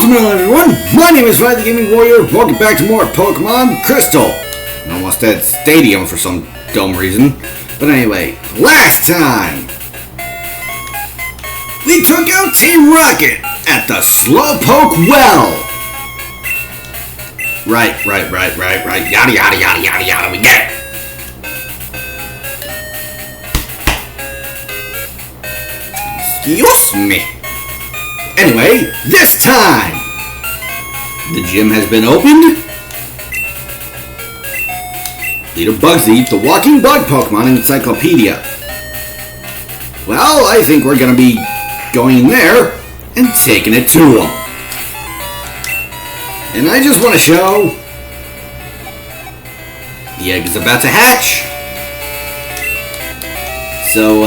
Hello everyone, my name is Ryan the Gaming Warrior. Welcome back to more Pokemon Crystal. I almost said Stadium for some dumb reason. But anyway, last time we took out Team Rocket at the Slowpoke Well. Right. Yada yada yada yada yada, we get it. Excuse me. Anyway, this time the gym has been opened. Leader Bugsy, the walking bug Pokemon encyclopedia. Well, I think we're gonna be going in there and taking it to him. And I just want to show the egg is about to hatch. So,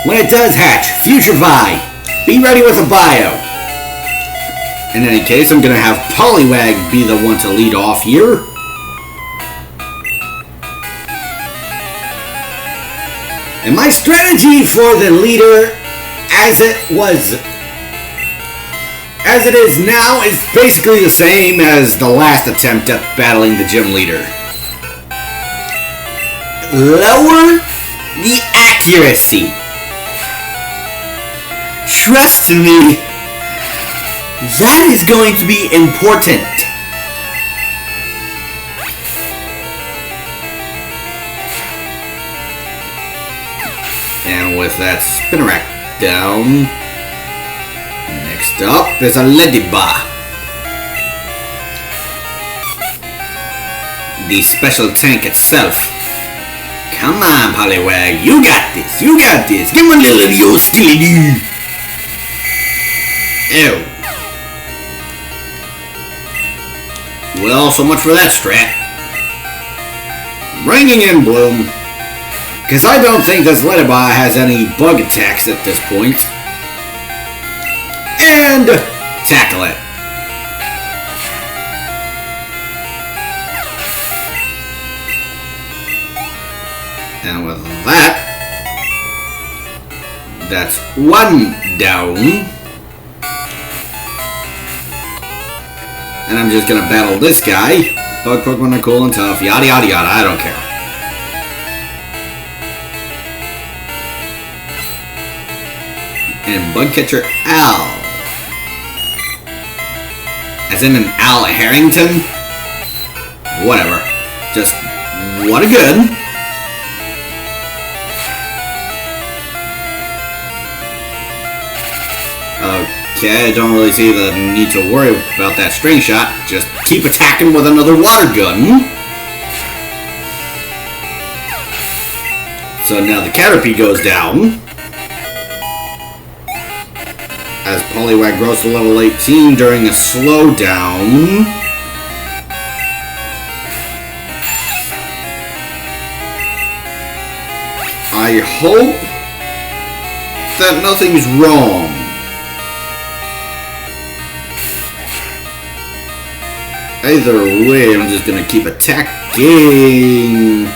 when it does hatch, Future Vi, be ready with a bio. In any case, I'm going to have Poliwag be the one to lead off here. And my strategy for the leader, as it is now, is basically the same as the last attempt at battling the gym leader. Lower the accuracy. Trust me, that is going to be important. And with that Spinarak down, next up is a Ladybug. The special tank itself. Come on, Poliwag, you got this, Give me a little of your skilly. Ew. Well, so much for that strat. Bringing in Bloom. Because I don't think this Ladybug has any bug attacks at this point. And tackle it. And with that, that's one down. And I'm just gonna battle this guy. Bug Pokemon are cool and tough, yada yada yada, I don't care. And Bug Catcher Al. As in an Al Harrington? Whatever. Just, what a good. Okay, I don't really see the need to worry about that string shot. Just keep attacking with another water gun. So now the Caterpie goes down. As Poliwag grows to level 18 during a slowdown. I hope that nothing's wrong. Either way, I'm just gonna keep attacking.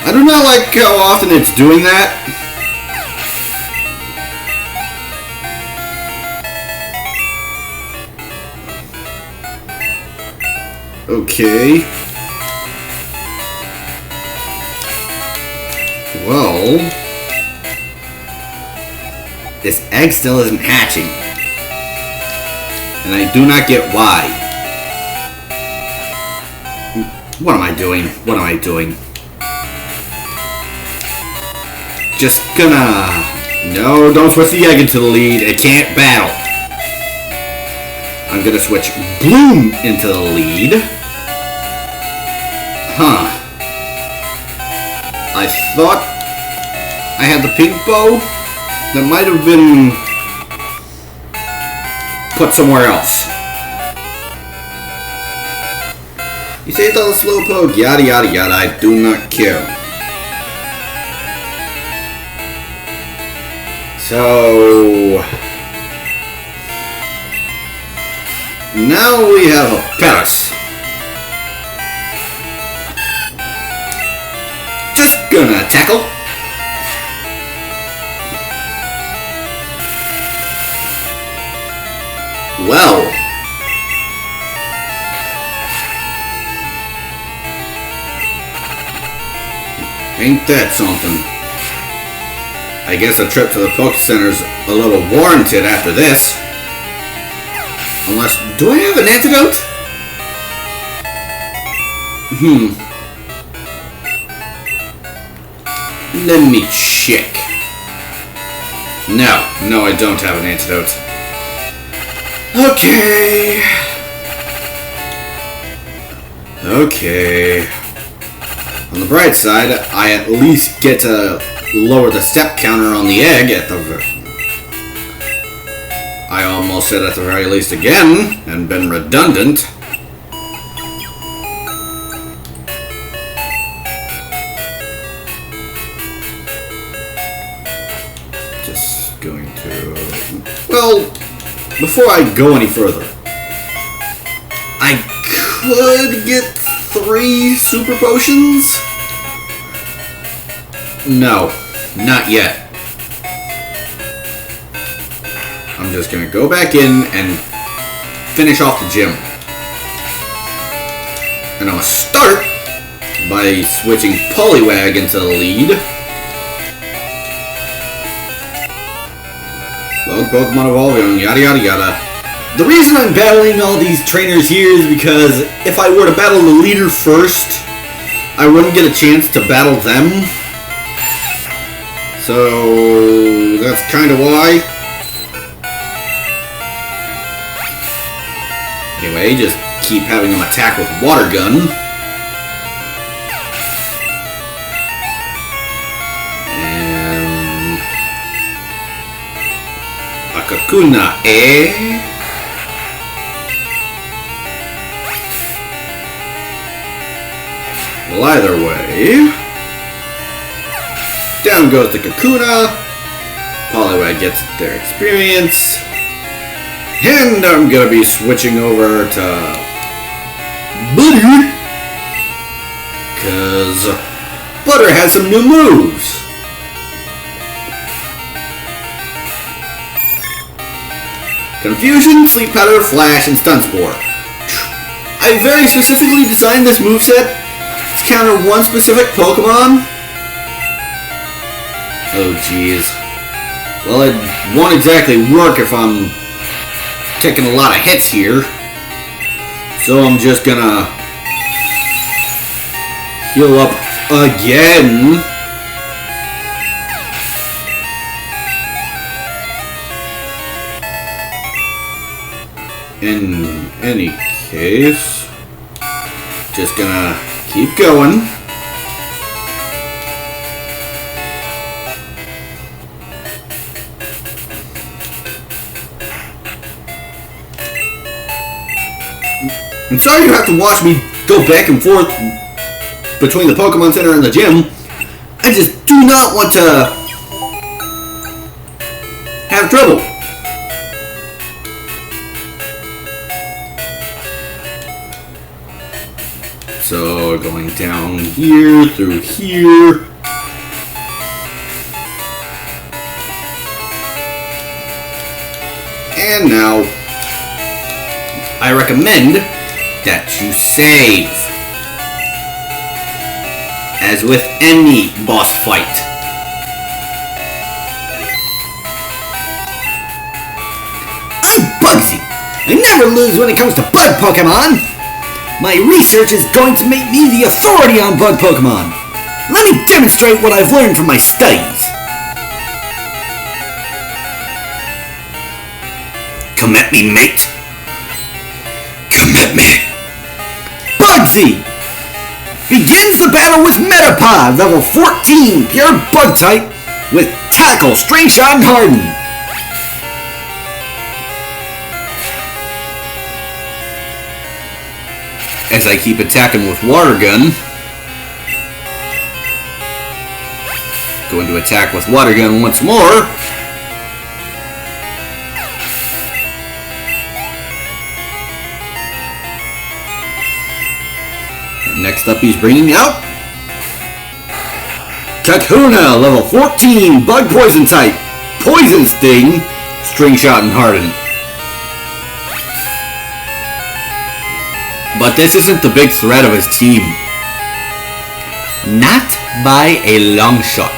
I do not like how often it's doing that. Okay. Well, this egg still isn't hatching. And I do not get why. What am I doing? Just gonna... No, don't switch the egg into the lead. It can't battle. I'm gonna switch Bloom into the lead. Huh. I thought I had the pink bow. That might have been put somewhere else. You say it's all a Slowpoke, yada yada yada, I do not care. So... now we have a Paris. Just gonna tackle. Well, Ain't that something? I guess a trip to the Poke Center's a little warranted after this. Unless... do I have an antidote? Let me check. No, I don't have an antidote. Okay. On the bright side, I at least get to lower the step counter on the egg at the... I almost said at the very least again, and been redundant. Just going to... well, before I go any further, I could get 3 super potions? No, not yet. I'm just gonna go back in and finish off the gym. And I'm gonna start by switching Poliwag into the lead. Pokemon evolving, yada yada yada. The reason I'm battling all these trainers here is because if I were to battle the leader first, I wouldn't get a chance to battle them. So that's kind of why. Anyway, just keep having them attack with Water Gun. And... a Kakuna, eh? Well, either way... down goes the Kakuna. Poliwag gets their experience. And I'm gonna be switching over to Butter, cause Butter has some new moves. Confusion, Sleep Powder, Flash, and Stun Spore. I very specifically designed this moveset to counter one specific Pokemon. Oh jeez. Well, it won't exactly work if I'm taking a lot of hits here. So I'm just gonna heal up again. In any case, just gonna keep going. I'm sorry you have to watch me go back and forth between the Pokemon Center and the gym. I just do not want to have trouble. So going down here, through here. And now I recommend that you save. As with any boss fight. I'm Bugsy. I never lose when it comes to bug Pokemon. My research is going to make me the authority on bug Pokemon. Let me demonstrate what I've learned from my studies. Come at me, mate. Come at me. Bugsy begins the battle with Metapod, level 14, pure bug type, with Tackle, String Shot, and Harden. As I keep attacking with Water Gun, going to attack with Water Gun once more. Next up, he's bringing out Kakuna, level 14, Bug Poison type, Poison Sting, String Shot, and Harden. But this isn't the big threat of his team. Not by a long shot.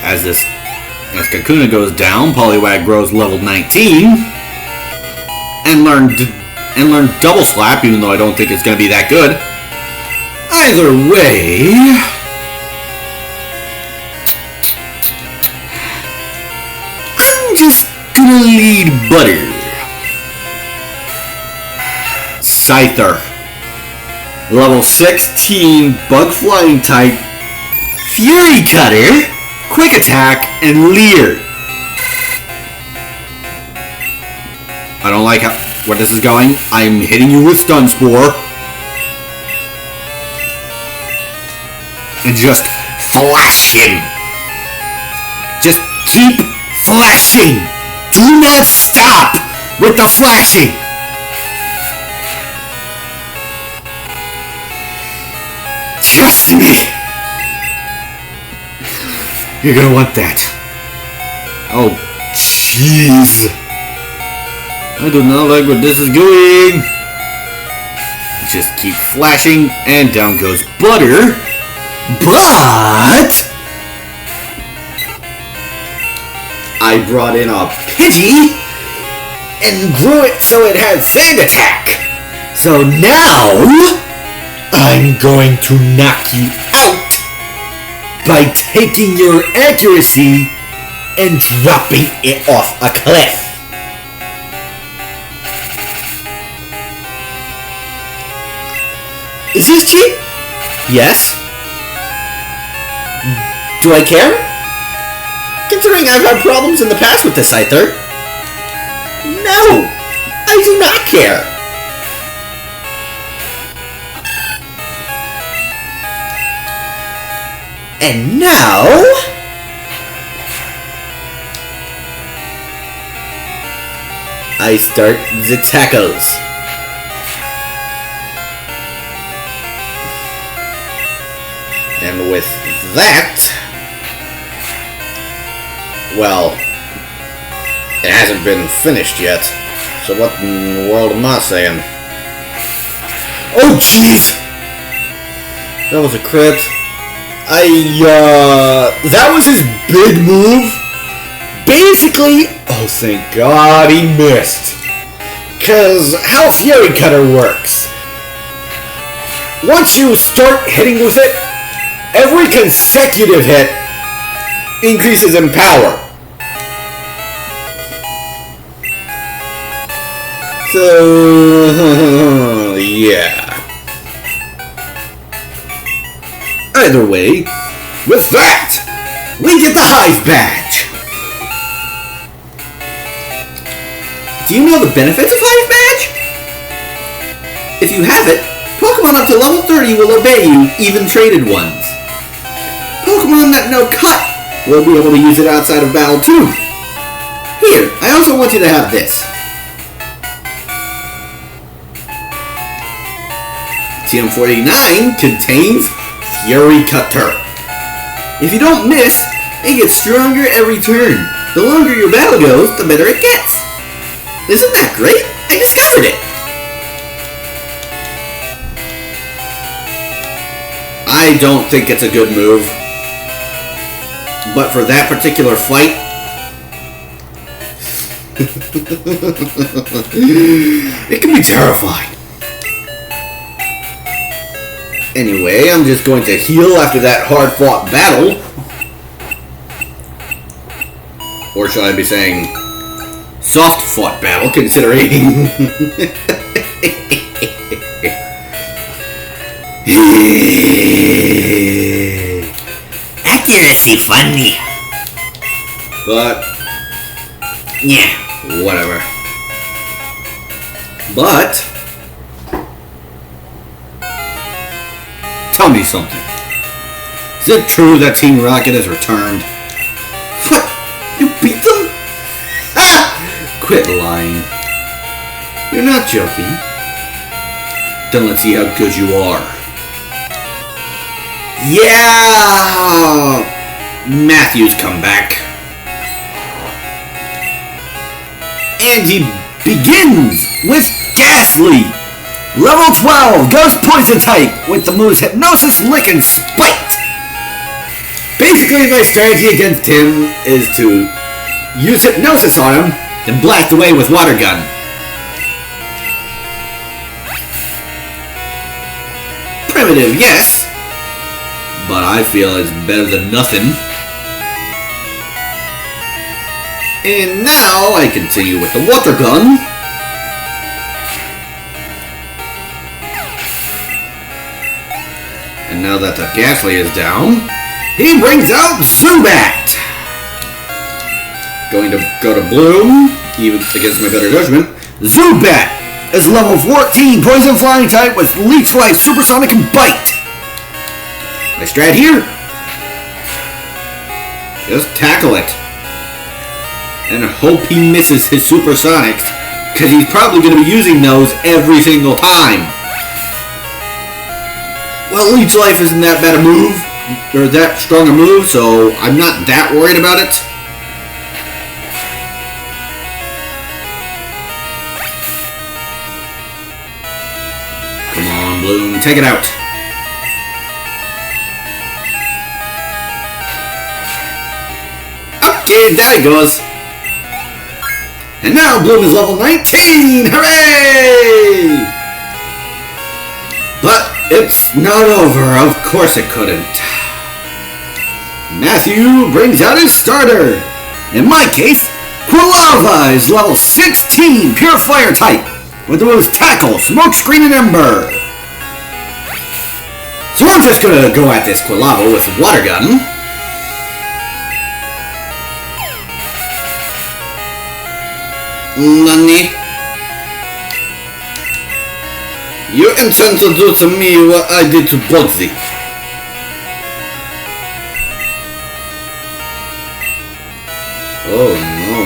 As Kakuna goes down, Poliwag grows level 19 and learn Double Slap, even though I don't think it's going to be that good. Either way, I'm just gonna lead Butter. Scyther, level 16 Bug Flying type, Fury Cutter, Quick Attack, and Leer. I don't like where this is going. I'm hitting you with Stun Spore. And just flash him. Just keep flashing. Do not stop with the flashing. Trust me. You're gonna want that. Oh, jeez. I do not like where this is going. Just keep flashing, and down goes Butter. But I brought in a Pidgey and grew it so it had Sand Attack. So now I'm going to knock you out by taking your accuracy and dropping it off a cliff. Is this cheap? Yes. Do I care? Considering I've had problems in the past with this Scyther. No! I do not care! And now... I start the tackles. And with that... Well, it hasn't been finished yet. So what in the world am I saying? Oh jeez! That was a crit. That was his big move. Basically, oh thank God he missed. Cause how Fury Cutter works. Once you start hitting with it, every consecutive hit increases in power. So, yeah. Either way, with that, we get the Hive Badge. Do you know the benefits of Hive Badge? If you have it, Pokemon up to level 30 will obey you, even traded ones. Pokemon that know Cut will be able to use it outside of battle too. Here, I also want you to have this. TM49 contains Fury Cutter. If you don't miss, it gets stronger every turn. The longer your battle goes, the better it gets. Isn't that great? I discovered it. I don't think it's a good move. But for that particular fight, it can be terrifying. Anyway, I'm just going to heal after that hard-fought battle. Or should I be saying soft-fought battle, considering... Accuracy funny. But, yeah, whatever. But, tell me something. Is it true that Team Rocket has returned? What? You beat them? Ha! Quit lying. You're not joking. Then let's see how good you are. Yeah! Matthew's come back. And he begins with Ghastly. Level 12 goes Poison type with the moves Hypnosis, Lick, and Spite. Basically, my strategy against him is to use Hypnosis on him, then blast away with Water Gun. Primitive, yes, but I feel it's better than nothing. And now I continue with the Water Gun. And now that the Ghastly is down, he brings out Zubat. Going to go to Bloom, even against my better judgment. Zubat is level 14, Poison Flying type with Leech Life, Supersonic, and Bite. My strat here, just tackle it. And hope he misses his Supersonics, because he's probably going to be using those every single time. Well, Leech Life isn't that bad a move, or that strong a move, so I'm not that worried about it. Come on, Bloom, take it out. Okay, down it goes. And now Bloom is level 19! Hooray! But it's not over. Of course it couldn't. Matthew brings out his starter. In my case, Quilava is level 16, Pure Fire type, with the moves Tackle, Smoke Screen, and Ember. So I'm just gonna go at this Quilava with Water Gun. Nani? You intend to do to me what I did to Bugsy. Oh no.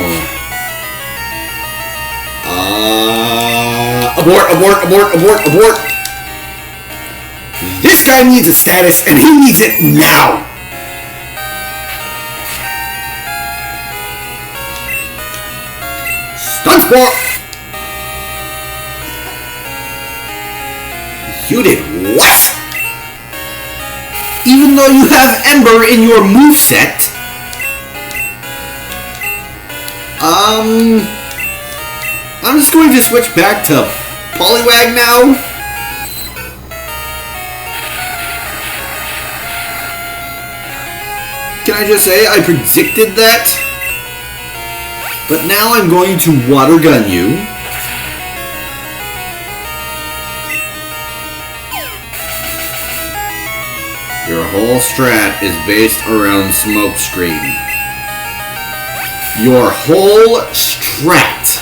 Abort. This guy needs a status and he needs it now. Stun Spore! You did what? Even though you have Ember in your moveset? I'm just going to switch back to Poliwag now. Can I just say I predicted that? But now I'm going to Water Gun you. Your whole strat is based around Smoke Screen. Your whole strat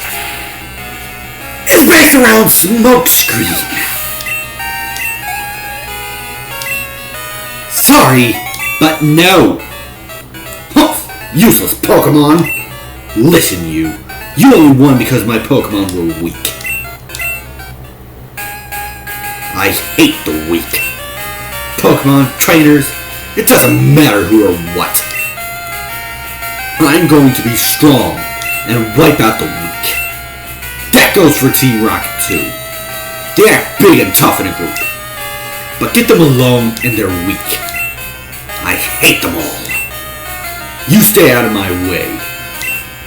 is based around Smoke Screen. Sorry, but no. Huh, useless Pokemon. Listen, you only won because my Pokemon were weak. I hate the weak. Pokemon, trainers, it doesn't matter who or what. I'm going to be strong and wipe out the weak. That goes for Team Rocket too. They're big and tough in a group. But get them alone and they're weak. I hate them all. You stay out of my way.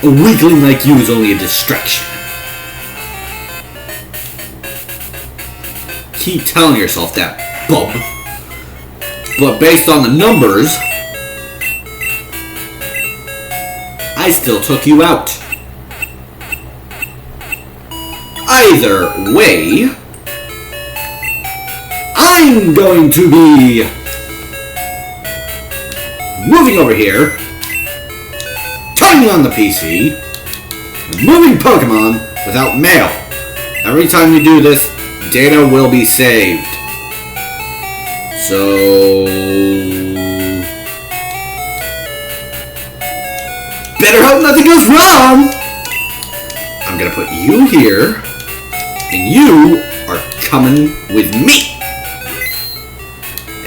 A weakling like you is only a distraction. Keep telling yourself that, bub. But based on the numbers, I still took you out. Either way, I'm going to be moving over here, turning on the PC, moving Pokemon without mail. Every time you do this, data will be saved. So better hope nothing goes wrong. I'm gonna put you here, and you are coming with me.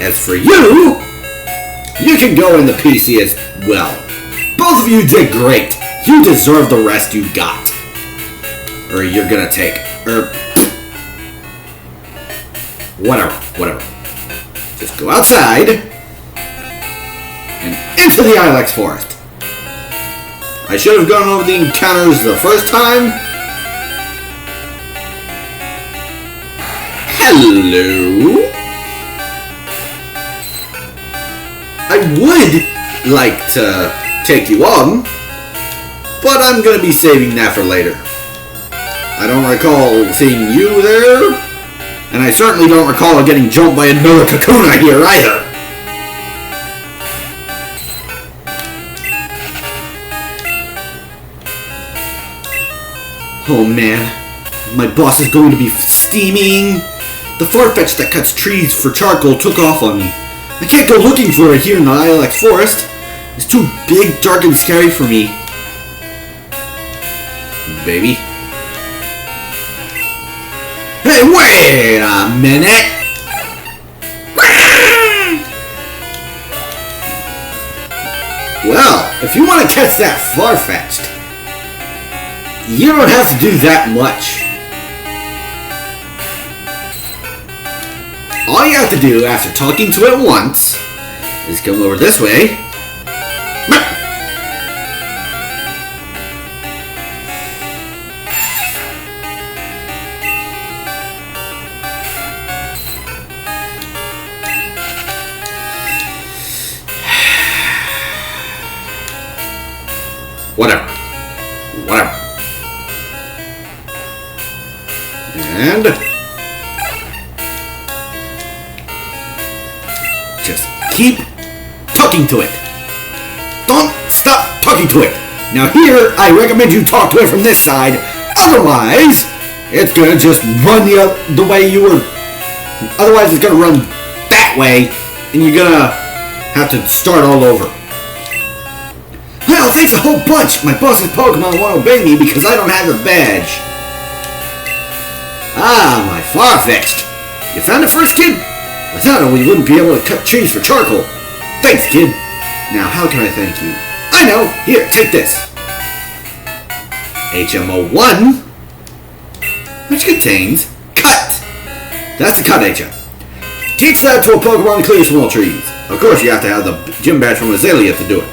As for you, you can go in the PC as well. Both of you did great. You deserve the rest you got. or you're gonna take, or whatever. Just go outside and into the Ilex Forest. I should have gone over the encounters the first time. Hello? I would like to take you on, but I'm gonna be saving that for later. I don't recall seeing you there, and I certainly don't recall getting jumped by another Kakuna here either. Oh man, my boss is going to be steaming. The Farfetch that cuts trees for charcoal took off on me. I can't go looking for it here in the Ilex Forest. It's too big, dark, and scary for me. Baby. Hey, wait a minute! Well, if you want to catch that Farfetch'd, you don't have to do that much. All you have to do after talking to it once is come over this way. Whatever. And just keep talking to it. Don't stop talking to it. Now here, I recommend you talk to it from this side. Otherwise, it's gonna just run the way you were. Otherwise, it's gonna run that way, and you're gonna have to start all over. Well, thanks a whole bunch. My boss's Pokemon won't obey me because I don't have the badge. Ah, my Farfetch'd. You found it first, kid? I thought we wouldn't be able to cut trees for charcoal. Thanks, kid. Now, how can I thank you? I know. Here, take this. HMO1, which contains cut. That's a cut HM. Teach that to a Pokemon to clear small trees. Of course, you have to have the gym badge from Azalea to do it.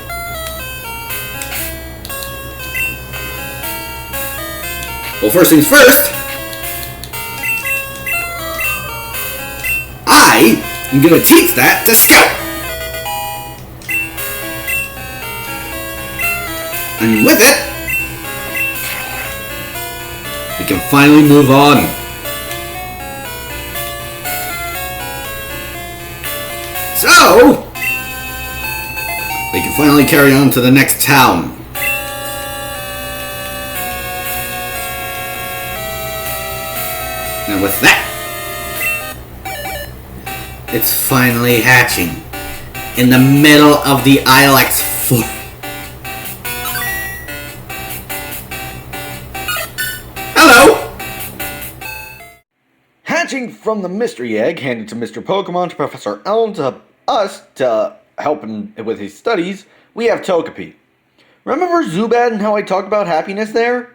Well, first things first, I am going to teach that to Scout. And with it, we can finally move on. So, we can finally carry on to the next town. And with that, it's finally hatching in the middle of the Ilex Forest. Hello! Hatching from the mystery egg handed to Mr. Pokemon to Professor Elm to us to help him with his studies, we have Togepi. Remember Zubat and how I talked about happiness there?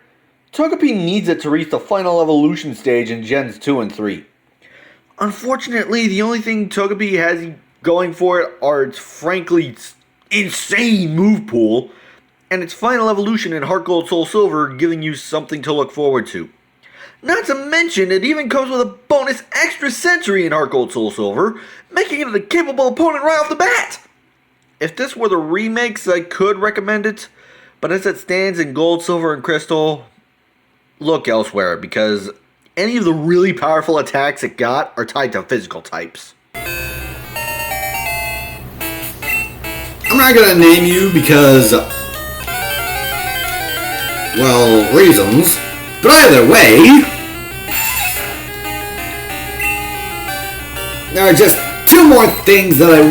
Togepi needs it to reach the final evolution stage in Gens 2 and 3. Unfortunately, the only thing Togepi has going for it are its frankly insane move pool, and its final evolution in Heart Gold Soul Silver giving you something to look forward to. Not to mention, it even comes with a bonus extra sensory in Heart Gold Soul Silver, making it a capable opponent right off the bat. If this were the remakes, I could recommend it, but as it stands in Gold, Silver, and Crystal, look elsewhere, because any of the really powerful attacks it got are tied to physical types. I'm not gonna name you because, well, reasons, but either way, there are just two more things that I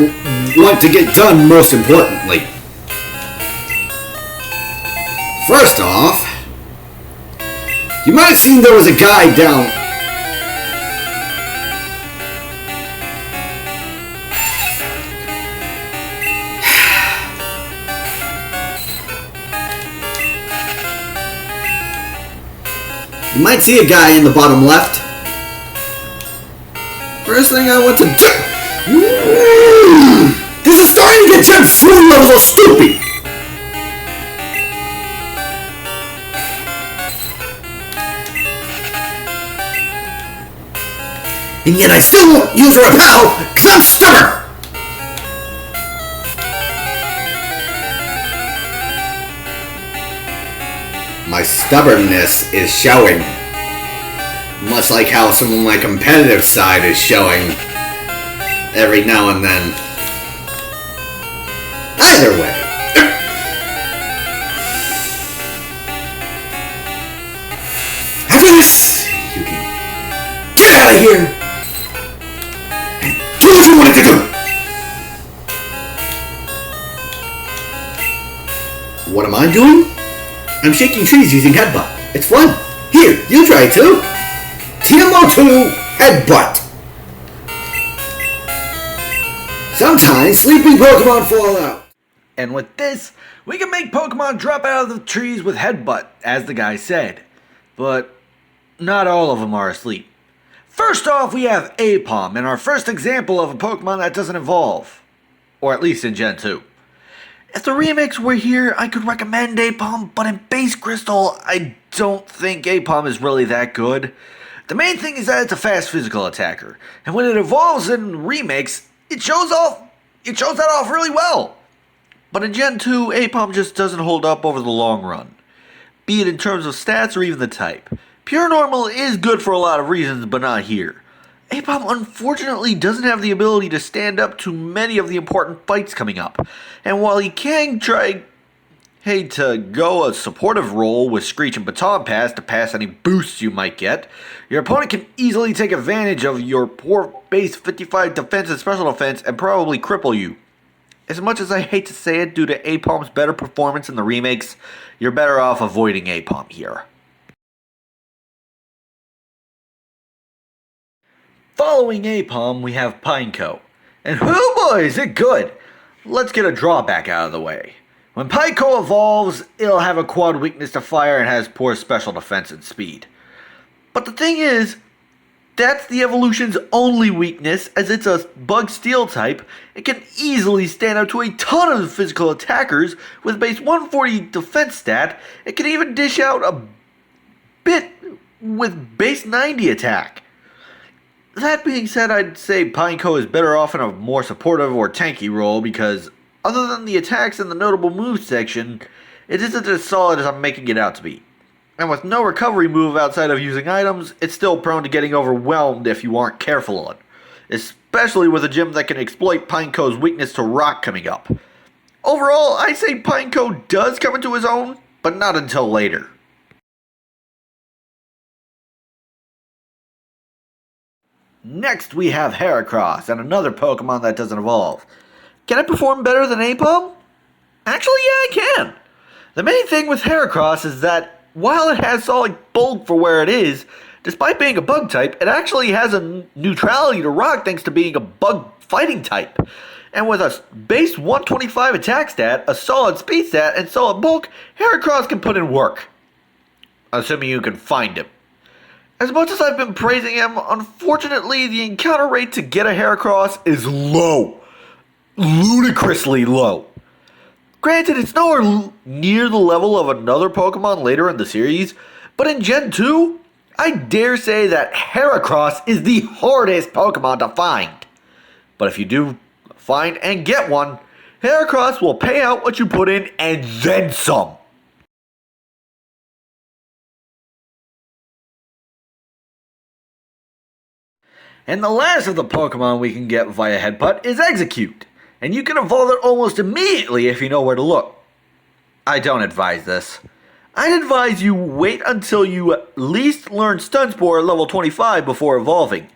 want to get done most importantly. First off, you might have seen there was a guy down. You might see a guy in the bottom left. First thing I want to do... This is starting to get Gen 4 levels of stupid! And yet I still won't use her repel, because I'm stubborn! My stubbornness is showing. Much like how some of my competitive side is showing every now and then. Either way. After this, you can get out of here and do what you wanted to do. What am I doing? I'm shaking trees using Headbutt. It's fun. Here, you try it too. TMO2 Headbutt. Sometimes sleeping Pokemon fall out. And with this, we can make Pokemon drop out of the trees with Headbutt, as the guy said. But not all of them are asleep. First off, we have Aipom, and our first example of a Pokemon that doesn't evolve. Or at least in Gen 2. If the remakes were here, I could recommend Aipom, but in Base Crystal, I don't think Aipom is really that good. The main thing is that it's a fast physical attacker, and when it evolves in remakes, it shows that off really well. But in Gen 2, Aipom just doesn't hold up over the long run, be it in terms of stats or even the type. Pure Normal is good for a lot of reasons, but not here. Aipom unfortunately doesn't have the ability to stand up to many of the important fights coming up, and while he can try to go a supportive role with Screech and Baton Pass to pass any boosts you might get, your opponent can easily take advantage of your poor base 55 defense and special defense and probably cripple you. As much as I hate to say it, due to Aipom's better performance in the remakes, you're better off avoiding Aipom here. Following Aipom, we have Pineco. And oh boy, is it good! Let's get a drawback out of the way. When Pineco evolves, it'll have a quad weakness to fire and has poor special defense and speed. But the thing is, that's the evolution's only weakness, as it's a bug steel type. It can easily stand up to a ton of physical attackers with base 140 defense stat. It can even dish out a bit with base 90 attack. That being said, I'd say Pineco is better off in a more supportive or tanky role because, other than the attacks in the notable moves section, it isn't as solid as I'm making it out to be. And with no recovery move outside of using items, it's still prone to getting overwhelmed if you aren't careful on, especially with a gym that can exploit Pineco's weakness to rock coming up. Overall, I say Pineco does come into his own, but not until later. Next, we have Heracross, and another Pokemon that doesn't evolve. Can it perform better than Aipom? Actually, yeah, it can. The main thing with Heracross is that while it has solid bulk for where it is, despite being a bug type, it actually has a neutrality to rock thanks to being a bug fighting type. And with a base 125 attack stat, a solid speed stat, and solid bulk, Heracross can put in work. Assuming you can find him. As much as I've been praising him, unfortunately the encounter rate to get a Heracross is low. Ludicrously low. Granted, it's nowhere near the level of another Pokemon later in the series, but in Gen 2, I dare say that Heracross is the hardest Pokemon to find. But if you do find and get one, Heracross will pay out what you put in and then some. And the last of the Pokemon we can get via Headbutt is Execute, and you can evolve it almost immediately if you know where to look. I don't advise this. I'd advise you wait until you at least learn Stun Spore at level 25 before evolving.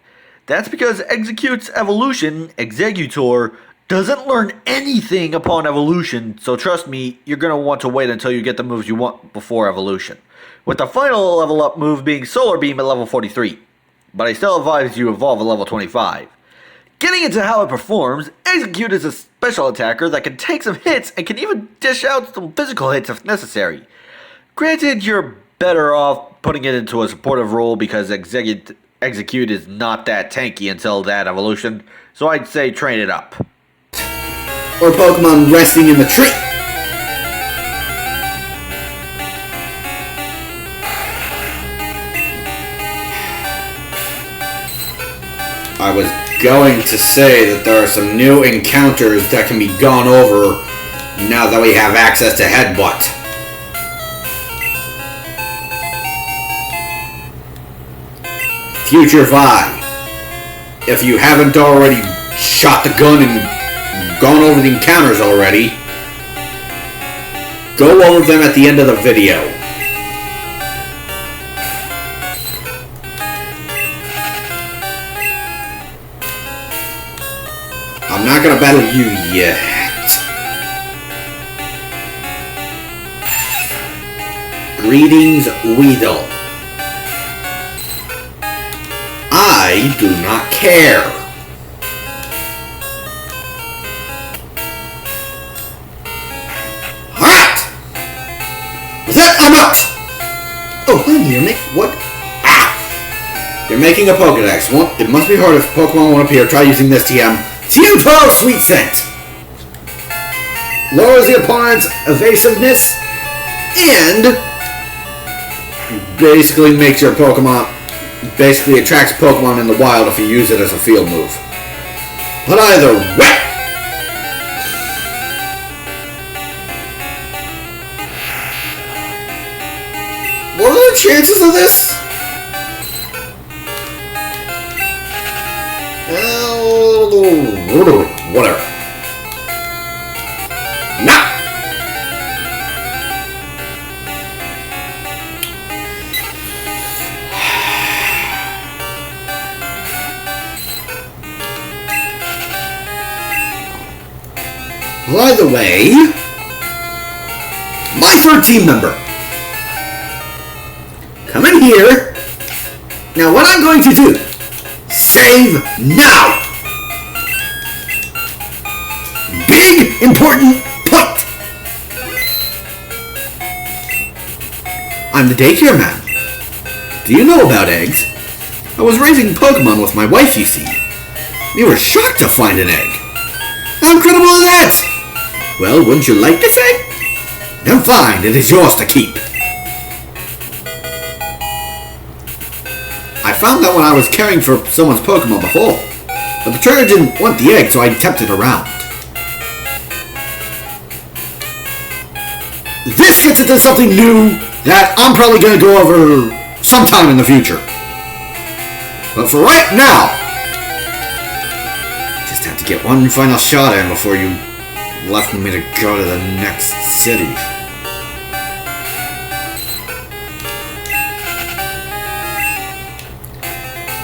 That's because Execute's evolution, Executor, doesn't learn anything upon evolution, so trust me, you're going to want to wait until you get the moves you want before evolution. With the final level up move being Solar Beam at level 43. But I still advise you evolve at level 25. Getting into how it performs, Execute is a special attacker that can take some hits and can even dish out some physical hits if necessary. Granted, your better off putting it into a supportive role because Execute is not that tanky until that evolution. So I'd say train it up. Or Pokemon resting in the tree. I was going to say that there are some new encounters that can be gone over now that we have access to Headbutt. Future Vi, if you haven't already shot the gun and gone over the encounters already, go over them at the end of the video. I'm not gonna battle you yet. Greetings, Weedle. I do not care. Alright! With that, I'm out! Oh, honey, you're making... what? Ah! You're making a Pokedex. Well, it must be hard if Pokemon won't appear. Try using this TM. TM12 Sweet Scent! Lowers the opponent's evasiveness and basically makes your Pokemon... basically attracts Pokemon in the wild if you use it as a field move. But either way... what are the chances of this? Whatever. Nah! By the way, my third team member. Come in here. Now what I'm going to do, save now. Big, important point. I'm the daycare man. Do you know about eggs? I was raising Pokemon with my wife, you see. We were shocked to find an egg. How incredible is that? Well, wouldn't you like this egg? Then fine, it is yours to keep. I found that when I was caring for someone's Pokemon before. The trainer didn't want the egg, so I kept it around. This gets into something new that I'm probably going to go over sometime in the future. But for right now, just have to get one final shot in before you left me to go to the next city.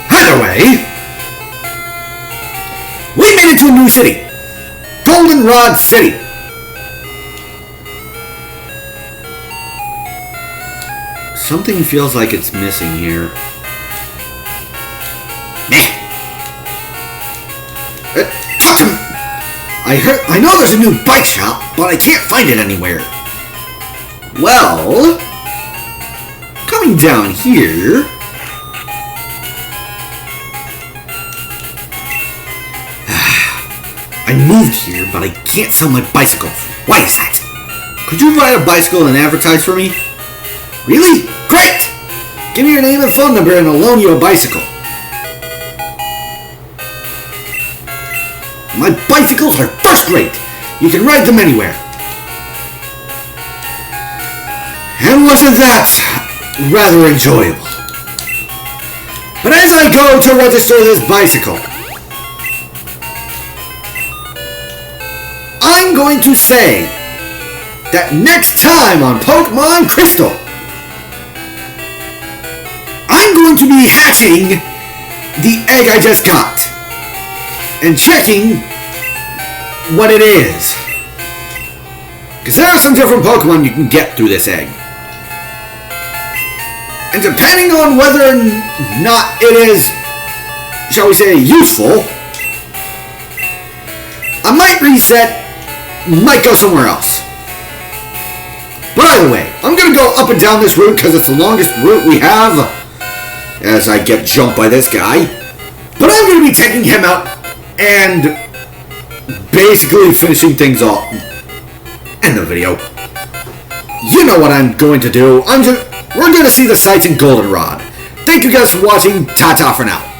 Either way, we made it to a new city. Goldenrod City. Something feels like it's missing here. Talk to me! I know there's a new bike shop, but I can't find it anywhere. Well, coming down here... I moved here, but I can't sell my bicycle. Why is that? Could you ride a bicycle and advertise for me? Really? Great! Give me your name and phone number and I'll loan you a bicycle. My bicycles are first rate. You can ride them anywhere. And wasn't that rather enjoyable? But as I go to register this bicycle, I'm going to say that next time on Pokemon Crystal, I'm going to be hatching the egg I just got and checking what it is. Because there are some different Pokemon you can get through this egg. And depending on whether or not it is, shall we say, useful, I might reset, might go somewhere else. But either way, I'm going to go up and down this route because it's the longest route we have. As I get jumped by this guy. But I'm going to be taking him out and basically finishing things off. End the video. You know what I'm going to do. We're going to see the sights in Goldenrod. Thank you guys for watching. Ta-ta for now.